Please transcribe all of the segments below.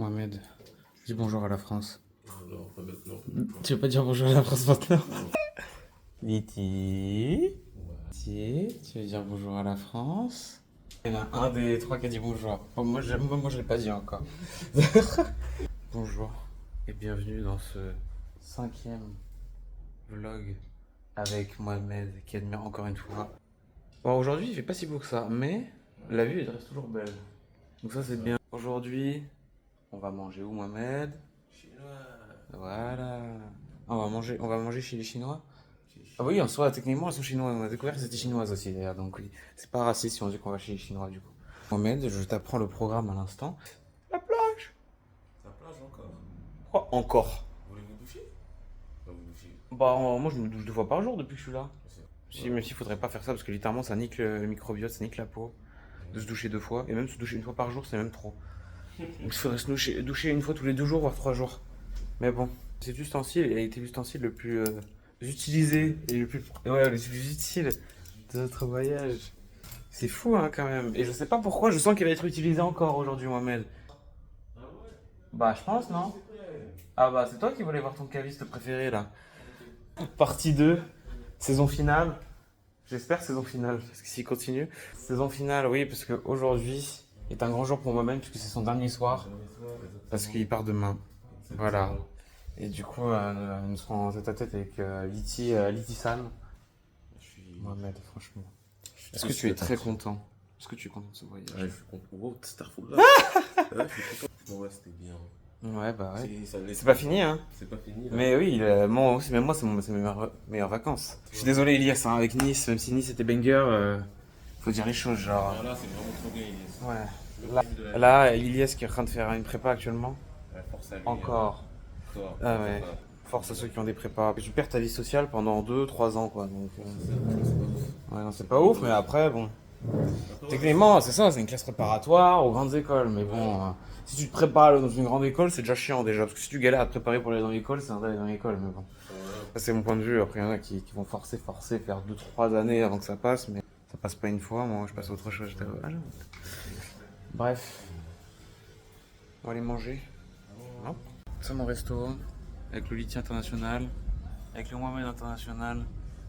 Mohamed, dis bonjour à la France. Non, pas maintenant. Tu veux pas dire bonjour à la France maintenant? Liti, tu veux dire bonjour à la France? Il y en a un des trois qui a dit bonjour. Oh, moi, je l'ai pas dit encore. Bonjour et bienvenue dans ce 5e vlog avec Mohamed qui admire encore une fois. Bon, aujourd'hui, il fait pas si beau que ça, mais la vue, elle reste toujours belle. Donc ça, c'est bien. Aujourd'hui, on va manger où, Mohamed? Voilà. On va manger chez les Chinois. Ah oui, en soi, techniquement, elles sont chinoises. On a découvert qu'elles étaient chinoises aussi, d'ailleurs. Donc oui, c'est pas raciste si on dit qu'on va chez les Chinois, du coup. Mohamed, je t'apprends le programme à l'instant. La plage. La plage encore. Quoi encore? Vous voulez vous doucher? Pas vous doucher. Bah, moi, je me douche 2 fois par jour depuis que je suis là. Même s'il faudrait pas faire ça, parce que littéralement, ça nique le microbiote, ça nique la peau. De se doucher 2 fois. Et même se doucher 1 fois par jour, c'est même trop. Donc il faudrait se doucher 1 fois tous les 2 jours, voire 3 jours. Mais bon, cet ustensile a été l'ustensile le plus utilisé et le plus utile de notre voyage. C'est fou, hein, quand même. Et je sais pas pourquoi, je sens qu'il va être utilisé encore aujourd'hui, Mohamed. Ah ouais? Bah, je pense, non? Ah bah, c'est toi qui voulais voir ton caviste préféré, là. Partie 2, saison finale. J'espère saison finale, parce que s'il continue. Saison finale, oui, parce qu'aujourd'hui est un grand jour pour moi-même, puisque c'est son dernier soir. Parce qu'il part demain. Voilà. Et du coup, nous serons en tête à tête avec Liti-san. Mohamed, franchement. Est-ce que tu es très content? Est-ce que tu es content de ce voyage? Ouais, je suis content. Wow, Starfall là. Ouais, je suis content. Bon, ouais, c'était bien. Ouais, bah ouais. C'est C'est pas fini, hein? C'est pas fini. Là. Mais oui, moi aussi, même moi, c'est mes meilleures vacances. Je suis désolé, Elias, hein, avec Nice, même si Nice était banger, faut dire les choses, genre. Alors là, c'est vraiment trop bien, Elias. Ouais. Là, Elias qui est en train de faire une prépa actuellement. Ouais, force à lui. Encore. Toi, Ah ouais. Force à ceux qui ont des prépas. Tu perds ta vie sociale pendant 2-3 ans, quoi. Donc, ouais, non, c'est pas ouf, mais après, bon. Techniquement, c'est ça, c'est une classe préparatoire aux grandes écoles. Mais bon, si tu te prépares dans une grande école, c'est déjà chiant déjà. Parce que si tu galères à te préparer pour aller dans l'école, c'est un d'aller dans l'école. Mais bon, ça c'est mon point de vue. Après, il y en a qui vont forcer, faire 2-3 années avant que ça passe. Mais ça passe pas une fois. Moi, je passe à autre chose. Bref, on va aller manger. Non. C'est mon resto, avec le Liti international, avec le Mohamed international.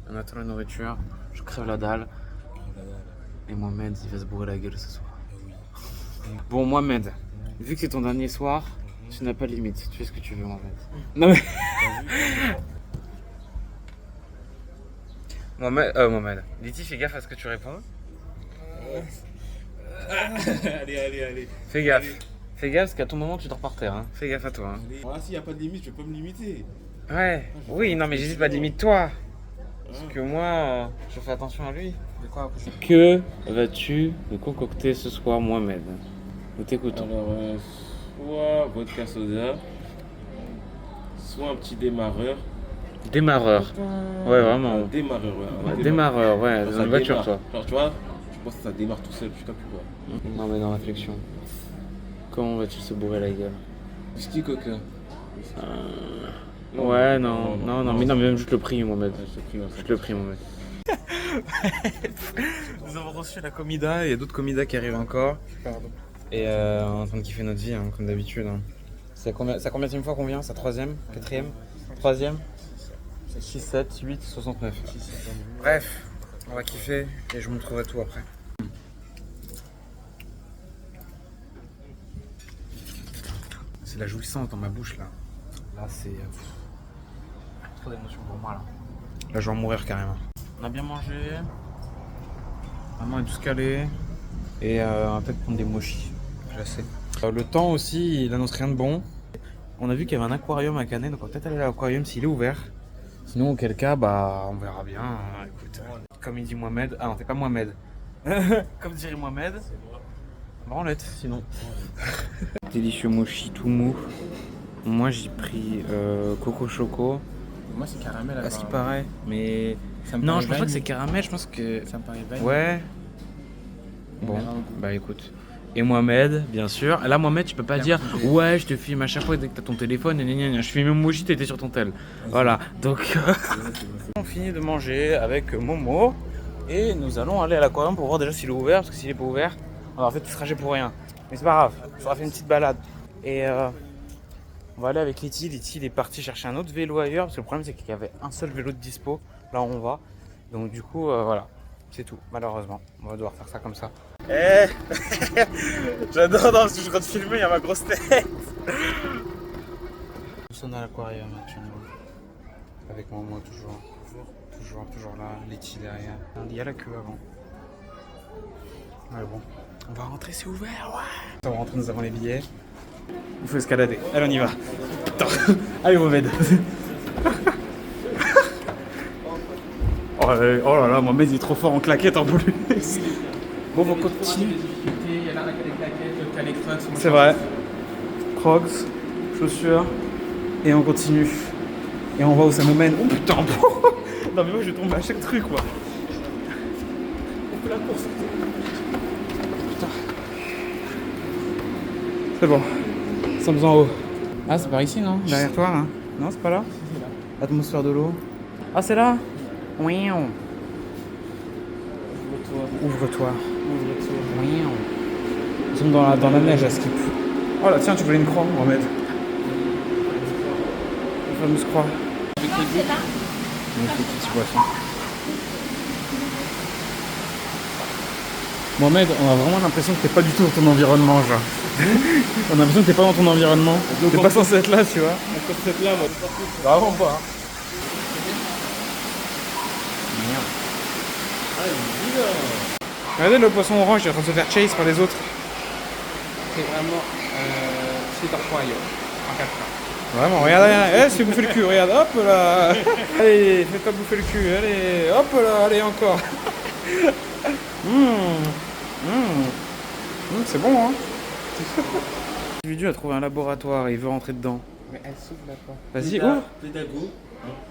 On attend la nourriture. Je crève la dalle. Et Mohamed, il va se bourrer la gueule ce soir. Bon, Mohamed, vu que c'est ton dernier soir, tu n'as pas de limite. Tu fais ce que tu veux, Mohamed. Non mais. Mohamed, Liti, fais gaffe à ce que tu réponds. Allez. Fais gaffe. Fais gaffe parce qu'à tout moment tu dors par terre. Hein. Fais gaffe à toi. Hein. Voilà, s'il n'y a pas de limite, je vais pas me limiter. Ouais, oui, non mais j'ai juste pas de limite toi. Parce que moi, je fais attention à lui. Que vas-tu nous concocter ce soir, Mohamed? Nous t'écoutons. Alors, soit vodka soda, soit un petit démarreur. Démarreur. Ouais, vraiment. Démarreur, ouais. Ouais, démarreur, ouais, Genre, dans ça une voiture, démarre. toi. Genre, tu vois, je pense que ça démarre tout seul, je sais pas plus quoi. Non, mais dans réflexion. Comment vas-tu se bourrer la gueule? Whisky coca. Ouais, non, mais même juste le prix, Mohamed. Je Je le prie, Mohamed. Nous avons reçu la comida, il y a d'autres comidas qui arrivent encore. Pardon. Et on est en train de kiffer notre vie, hein, comme d'habitude. Hein. C'est combien fois qu'on vient? C'est 3e? 4e? 3e? 6, 7, 8, 69. Bref, on va kiffer et je vous montrerai tout après. C'est la jouissance dans ma bouche là. Là c'est... trop d'émotions pour moi là. Là je vais en mourir carrément. On a bien mangé. Maman est tout calé. Et on va peut-être prendre des mochis. Glacés. Le temps aussi, il annonce rien de bon. On a vu qu'il y avait un aquarium à Canet, donc on va peut-être aller à l'aquarium s'il est ouvert. Sinon, auquel cas, bah on verra bien. Hein. Écoute, comme il dit Mohamed. Ah non, c'est pas Mohamed. Comme dirait Mohamed. Branlette, sinon. Délicieux mochi tout mou. Moi j'ai pris coco choco. Moi c'est caramel. À ce qui paraît, mais. Ça me Non, paraît je pense pas que c'est vanille. caramel, je pense que. Ça me paraît vanille. Ouais. Bon, verra au goût. bah écoute. Et Mohamed, bien sûr. Là, Mohamed, tu peux pas dire ouais, je te filme à chaque fois dès que t'as ton téléphone. Je filme mon mochi, t'étais sur ton tel. Voilà, donc. On finit de manger avec Momo. Et nous allons aller à l'aquarium pour voir déjà s'il est ouvert. Parce que s'il est pas ouvert, on aura fait tout ce trajet pour rien. Mais c'est pas grave, on aura fait une petite balade. Et on va aller avec Letty. Letty, il est parti chercher un autre vélo ailleurs. Parce que le problème, c'est qu'il y avait un seul vélo de dispo. Là où on va. Donc du coup, voilà. C'est tout, malheureusement. On va devoir faire ça comme ça. Eh j'adore, non, parce que je suis en train de filmer, il y a ma grosse tête. Nous sommes à l'aquarium actuellement. Avec moi, toujours là, Letty derrière. Il y a la queue avant. Ouais, bon. On va rentrer, c'est ouvert, ouais. On va rentrer, nous avons les billets. Il faut escalader. Allez, on y va. Attends. Allez, Mohamed. Oh là là, Mohamed il est trop fort en claquettes en plus. Bon, on continue. Il y en a qui a des claquettes, qui a les Crocs. C'est vrai. Crocs, chaussures. Et on continue. Et on va où ça nous mène. Oh putain. Non mais moi je vais tomber à chaque truc quoi. On fait la course. Putain. C'est bon. Nous sommes en haut. Ah c'est par ici non? Derrière toi là? Non c'est pas là? Atmosphère de l'eau. Ah c'est là? Oui. Ouvre-toi. Oui. Nous sommes dans la neige à Skip. Oh là tiens tu voulais une croix Mohamed. La fameuse croix. C'est là. Magnifique petit poisson. Mohamed, on a vraiment l'impression que t'es pas du tout dans ton environnement, genre. On a l'impression que t'es pas dans ton environnement. T'es pas censé être là, tu vois. Censé être là, moi. Vraiment pas. Merde. Ah, il est bizarre. Regardez le poisson orange, il est en train de se faire chase par les autres. C'est vraiment Super Royal en 4 ans. Vraiment, regarde, regarde. Eh, c'est bouffer le cul, regarde, hop là. Allez, fais-toi bouffer le cul, allez, hop là, allez encore. C'est bon, hein. L'individu a trouvé un laboratoire et il veut rentrer dedans. Mais elle s'ouvre la porte. Vas-y, ouvre. Pédago.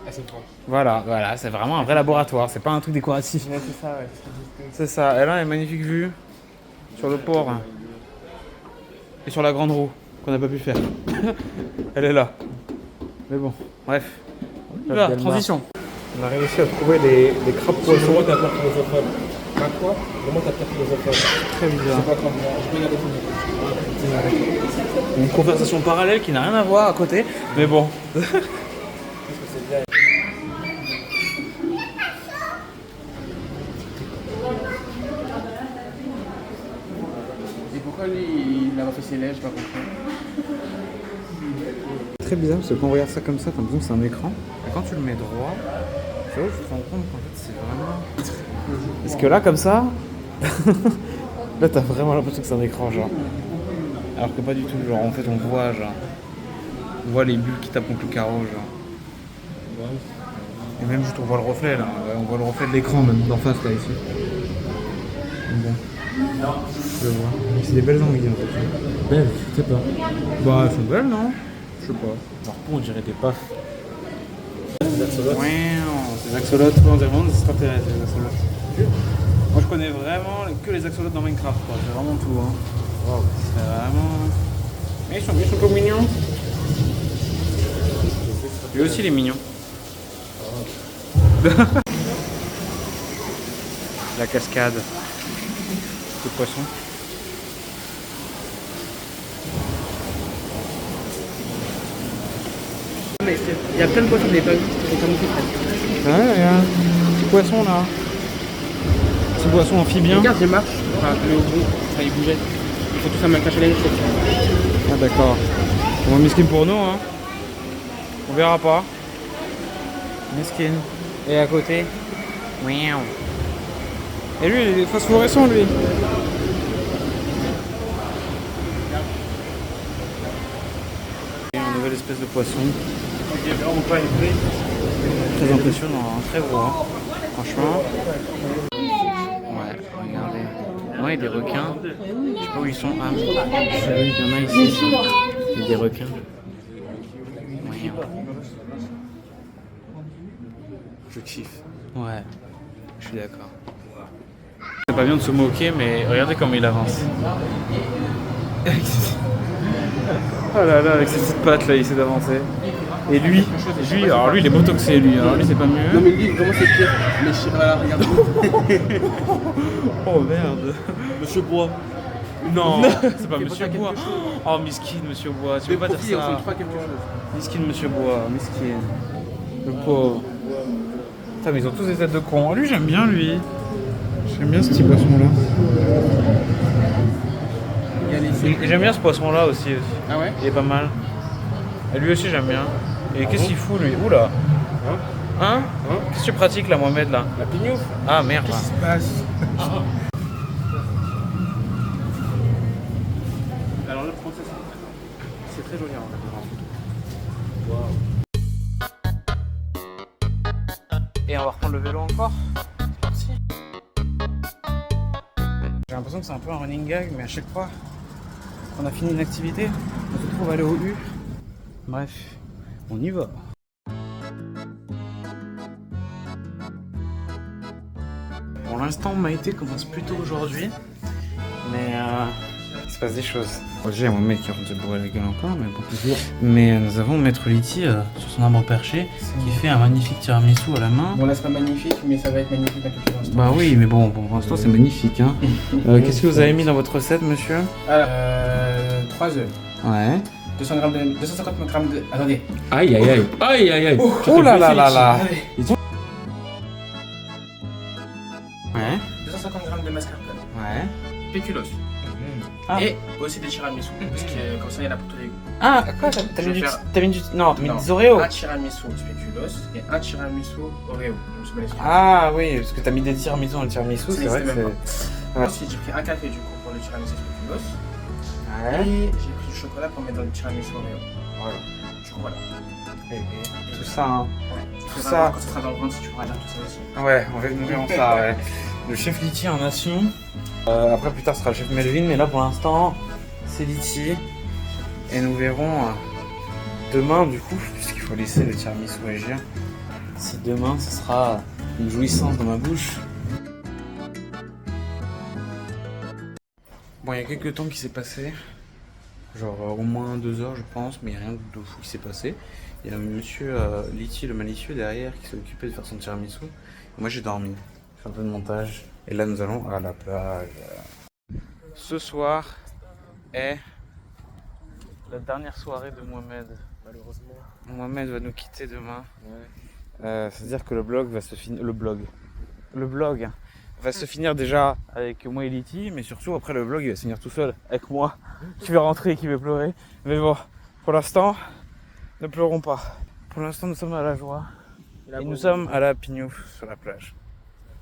Elle s'ouvre. Voilà, c'est vraiment un vrai laboratoire, c'est pas un truc décoratif. Ouais, c'est ça, ouais. C'est ça, elle a une magnifique vue sur le port et sur la grande roue qu'on n'a pas pu faire. Elle est là. Mais bon, bref. Là, transition. On a réussi à trouver des crabes poissons. Comment t'as peur philosophale? Pas quoi? Comment t'as peur philosophale? Très bizarre. C'est pas comme moi. Je peux regarder ça. Une conversation parallèle qui n'a rien à voir à côté, mais bon. Et pourquoi lui, il a refait ses lèvres? J'ai pas compris. Très bizarre parce que quand on regarde ça comme ça, t'as l'impression que c'est un écran. Et quand tu le mets droit, tu vois, tu te rends compte qu'en fait c'est vraiment. Parce que là, comme ça, là t'as vraiment l'impression que c'est un écran, genre. Alors que pas du tout, genre en fait on voit, genre. On voit les bulles qui tapent contre le carreau, genre. Et même juste on voit le reflet là, on voit le reflet de l'écran même d'en face là ici. Donc bon. Je le vois. C'est des belles anguilles en fait. Belle, je sais pas. Bah elles sont belles non? Je sais pas. Par contre, on dirait des pafs. Des axolotes, on dirait vraiment des extraterrestres, les axolotes. Moi je connais vraiment que les axolotes dans Minecraft, quoi. C'est vraiment tout, hein. Wow. C'est vraiment. Mais ils sont trop mignons. Lui aussi il est mignon. La cascade de poissons. Il y a plein de poissons, mais pas vu. C'est comme ça. Ouais, il y a un petit poisson là. Petit poisson amphibien. Regarde, je marche. Enfin, le bout, ça il bougeait. Il faut tout ça me cacher les cheveux. Ah d'accord. On va miskin pour nous, hein. On verra pas. Miskin. Et à côté. Miaou. Et lui, il est phosphorescent lui. Et une nouvelle espèce de poisson. Très impressionnant, hein. Très gros, hein. Franchement. Ouais, regardez. Ouais, des requins. Je sais pas où ils sont. Ah, il y en a ici. Il y a des requins. Ouais. Je kiffe. Ouais, je suis d'accord. C'est pas bien de se moquer, mais regardez comment il avance. Oh là là, avec ses petites pattes là, il essaie d'avancer. Et lui, alors lui il est botoxé lui, alors lui c'est pas mieux. Non mais lui, comment c'est pire? Les chiens, regarde. Oh merde. Monsieur Bois. Non, c'est pas Monsieur Bois. Oh, miskin, Monsieur Bois. Tu peux pas dire ça. Miskin, Monsieur Bois. Miskin. Le pauvre. Putain, mais ils ont tous des têtes de cons. Lui, j'aime bien, lui. J'aime bien ce petit poisson-là. J'aime bien ce poisson-là aussi. Ah ouais? Il est pas mal. Et lui aussi, j'aime bien. Et qu'est-ce qu'il fout, lui? Oula. Hein? Qu'est-ce que tu pratiques, là, Mohamed, là? La pignouf. Ah, merde. Qu'est-ce qui se passe? Alors, le process, c'est très joli, en fait. Et on va reprendre le vélo encore. C'est parti. J'ai l'impression que c'est un peu un running gag, mais à chaque fois qu'on a fini une activité, on se retrouve à aller au U. Bref, on y va. Pour l'instant, Maïté commence plus tôt aujourd'hui, mais il se passe des choses. J'ai un mec qui rentre se bourrer la gueule encore, mais bon. Mais nous avons Maître Liti sur son arbre perché qui fait un magnifique tiramisu à la main. Bon là c'est pas magnifique, mais ça va être magnifique dans quelques instants. Bah oui, mais bon, pour l'instant c'est magnifique. Hein. Qu'est-ce que vous avez mis dans votre recette, monsieur? Alors, 3 œufs, Ouais. 250 grammes de... Attendez. Aïe aïe aïe. Aïe aïe aïe. Oh là là là là. Ouais. 250 grammes de mascarpone, Ouais. spéculoos, Ah. et aussi des tiramisu, parce que comme ça il y en a pour tous les goûts. Ah, quoi? T'as Je vais mis du... faire- T'as mis du... Non, t'as mis Non. des Oreos. Un tiramisu spéculoos et un tiramisu Oreo. Je me suis pas laissé. Ah oui, parce que t'as mis des tiramisu dans le tiramisu, c'est vrai que n'existait même c'est... pas. Ensuite j'ai pris un café du coup pour le tiramisu spéculoos. Ouais. Et j'ai pris du chocolat pour mettre dans le tiramisu Oreo. Voilà. Du coup voilà. Et tout ça, hein. Ouais. Tout Ça. ça. Quand tu seras dans le ventre, si tu pourras dire tout ça aussi. Ouais, nous verrons ça, ouais. Le chef Liti en nation. Après, plus tard, ce sera le chef Melvin, mais là, pour l'instant, c'est Liti. Et nous verrons demain, du coup, puisqu'il faut laisser le tiramisu agir. Si demain, ce sera une jouissance dans ma bouche. Bon, il y a quelques temps qui s'est passé. Genre au moins 2 heures, je pense, mais il n'y a rien de fou qui s'est passé. Il y a monsieur Liti, le malicieux, derrière, qui s'est occupé de faire son tiramisu. Et moi, j'ai dormi. J'ai fait un peu de montage. Et là, nous allons à la plage. Ce soir est la dernière soirée de Mohamed. Malheureusement. Mohamed va nous quitter demain. Ouais. C'est-à-dire que le blog va se finir. Le blog va se finir déjà avec moi et Liti, mais surtout après le blog il va se finir tout seul avec moi qui vais rentrer et qui va pleurer. Mais bon, pour l'instant, ne pleurons pas. Pour l'instant, nous sommes à la joie. Et nous sommes à la Pignouf sur la plage.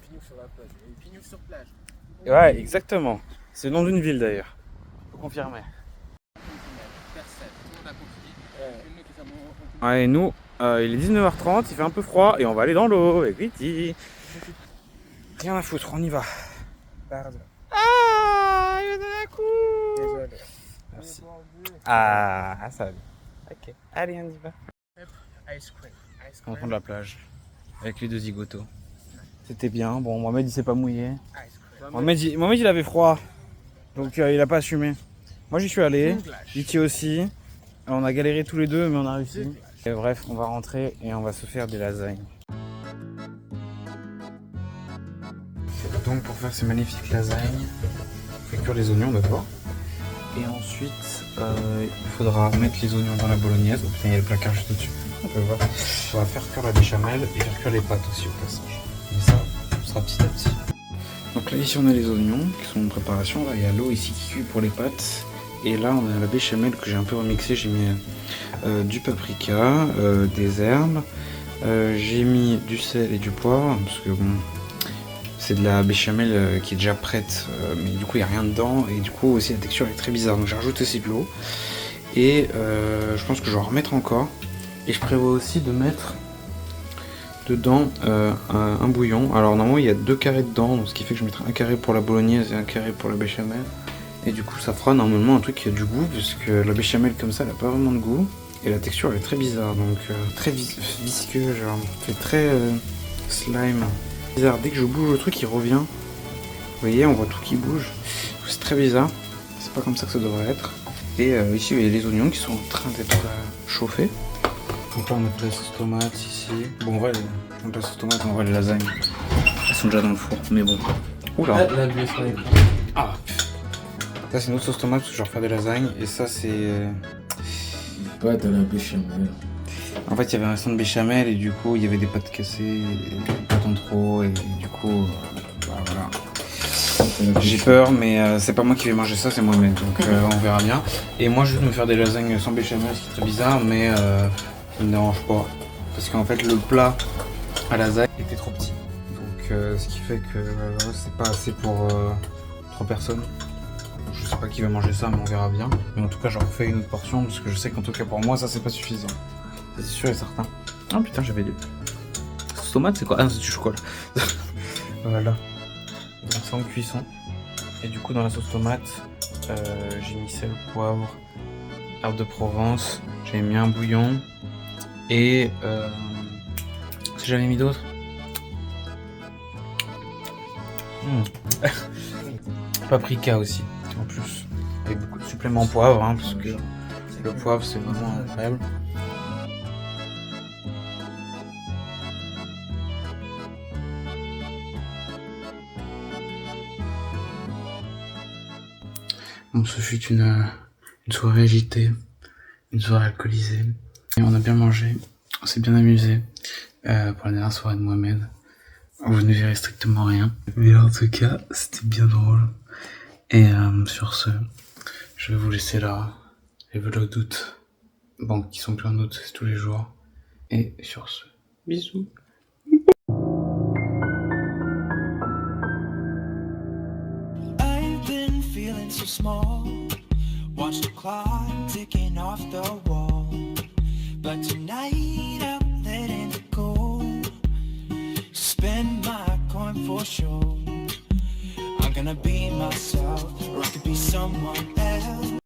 Pignouf sur la plage. Pignouf sur plage. Ouais, exactement. C'est le nom d'une ville d'ailleurs. Faut confirmer. Ouais, et nous, il est 19h30, il fait un peu froid et on va aller dans l'eau avec Liti. Rien à foutre, on y va. Pardon. Ah, il va donner un coup. Désolé. Merci. Ah, salut. Ok, allez, on y va. Ice cream. Ice On cream. prend de la plage avec les deux zigotos. C'était bien. Bon, Mohamed il s'est pas mouillé. Ice cream. Mohamed il avait froid, donc il a pas assumé. Moi j'y suis allé, Liti aussi. On a galéré tous les deux, mais on a réussi. Et bref, on va rentrer et on va se faire des lasagnes. Donc pour faire ces magnifiques lasagnes, on fait cuire les oignons d'abord. Et ensuite, il faudra mettre les oignons dans la bolognaise. Oh putain, il y a le placard juste au-dessus. On peut voir. On va faire cuire la béchamel et faire cuire les pâtes aussi au passage. Mais ça, ce sera petit à petit. Donc là, ici, on a les oignons qui sont en préparation. Là, il y a l'eau ici qui cuit pour les pâtes. Et là, on a la béchamel que j'ai un peu remixée. J'ai mis du paprika, des herbes. J'ai mis du sel et du poivre parce que bon, c'est de la béchamel qui est déjà prête, mais du coup il n'y a rien dedans et du coup aussi la texture est très bizarre. Donc j'ai rajouté aussi de l'eau et je pense que je vais en remettre encore. Et je prévois aussi de mettre dedans un bouillon. Alors normalement il y a 2 carrés dedans, donc ce qui fait que je mettrai un carré pour la bolognaise et un carré pour la béchamel. Et du coup ça fera normalement un truc qui a du goût, parce que la béchamel comme ça elle n'a pas vraiment de goût. Et la texture elle est très bizarre, donc très visqueux, genre fait très slime. Bizarre, dès que je bouge le truc il revient. Vous voyez, on voit tout qui bouge. C'est très bizarre, c'est pas comme ça que ça devrait être. Et ici il y a les oignons qui sont en train d'être chauffés. Donc là on a la sauce tomate ici. Bon on va la sauce tomate, on va les lasagnes. Elles sont déjà dans le four, mais bon. Oula. La buée sur l'écran. Ah. Ça, c'est une autre sauce tomate parce que je vais refaire des lasagnes. Et ça, c'est. Pâte à la béchamel. En fait, il y avait un restant de béchamel et du coup, il y avait des pâtes cassées, des pâtes en trop. Et du coup, bah, voilà. J'ai peur, mais c'est pas moi qui vais manger ça, c'est moi-même. Donc, on verra bien. Et moi, je vais me faire des lasagnes sans béchamel, ce qui est très bizarre, mais ça me dérange pas. Parce qu'en fait, le plat à lasagne était trop petit. Donc, ce qui fait que c'est pas assez pour 3 personnes. Je sais pas qui va manger ça, mais on verra bien. Mais en tout cas, j'en refais une autre portion parce que je sais qu'en tout cas pour moi, ça c'est pas suffisant. Ça, c'est sûr et certain. Ah putain, j'avais dit. Sauce tomate, c'est quoi? Ah, c'est du chocolat. Voilà. Donc, c'est en cuisson. Et du coup, dans la sauce tomate, j'ai mis sel, poivre, herbe de Provence. J'ai mis un bouillon. Et. Qu'est-ce que j'avais mis d'autre? Paprika aussi, en plus. Avec beaucoup de suppléments poivre, hein, parce que le poivre, c'est vraiment incroyable. Bon, ce fut une soirée agitée, une soirée alcoolisée. Et on a bien mangé, on s'est bien amusé pour la dernière soirée de Mohamed. Vous ne verrez strictement rien. Mais en tout cas, c'était bien drôle. Et sur ce, je vais vous laisser là. Les vlogs d'août. Bon, qui sont plein d'août, c'est tous les jours. Et sur ce, bisous. So small, watch the clock ticking off the wall. But tonight I'm letting it go. Spend my coin for sure. I'm gonna be myself, or I could be someone else.